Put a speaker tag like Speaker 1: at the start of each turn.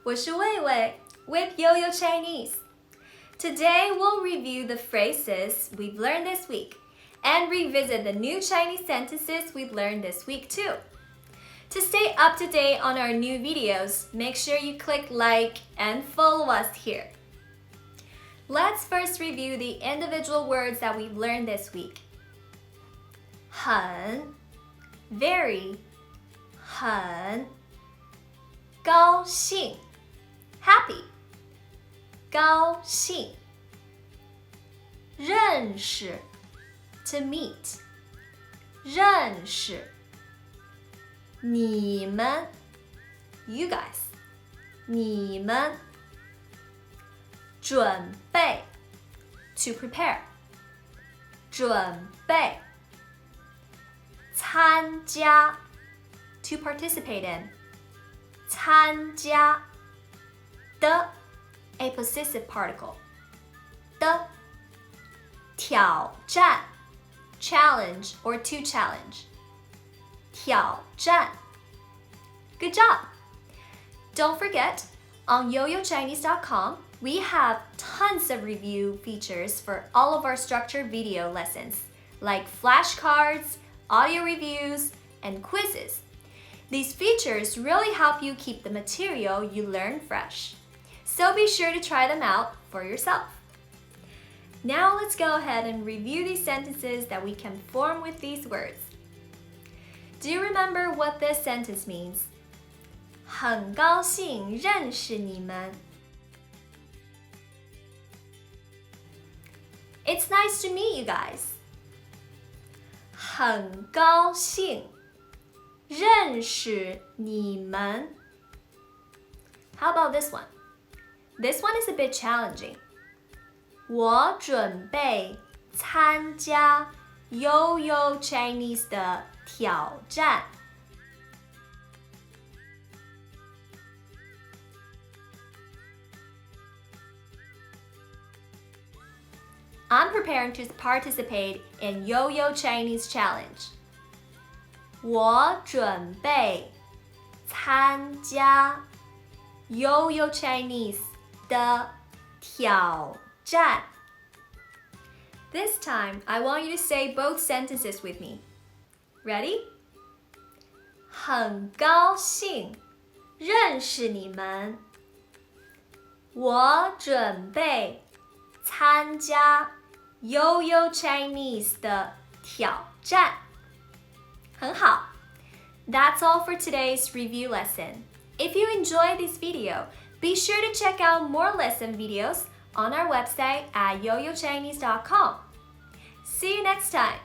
Speaker 1: 我是魏魏 with Yo-Yo Chinese. Today we'll review the phrases we've learned this week and revisit the new Chinese sentences we've learned this week too. To stay up to date on our new videos, make sure you click like and follow us here. Let's first review the individual words that we've learned this week. 很 very 很高兴 happy 高兴认识 to meet 认识你们 you guys 你们准备 to prepare 准备参加 to participate in 参加的 a possessive particle 的挑战 challenge or to challenge 挑战 Good job! Don't forget, on yoyochinese.com, we have tons of review features for all of our structured video lessons, like flashcards, audio reviews, and quizzes. These features really help you keep the material you learn fresh. So be sure to try them out for yourself. Now let's go ahead and review these sentences that we can form with these words. Do you remember what this sentence means? 很高兴认识你们. It's nice to meet you guys. 很高兴认识你们. How about this one? This one is a bit challenging. 我准备参加 Yo-Yo Chinese 的挑战. I'm preparing to participate in Yo-Yo Chinese Challenge. 我准备参加 Yo-Yo Chinese 的挑战. This time, I want you to say both sentences with me. Ready? 很高兴认识你们. 我准备参加 Yo-Yo Chinese 的挑战. 很好. That's all for today's review lesson. If you enjoyed this video, be sure to check out more lesson videos on our website at yoyochinese.com. See you next time.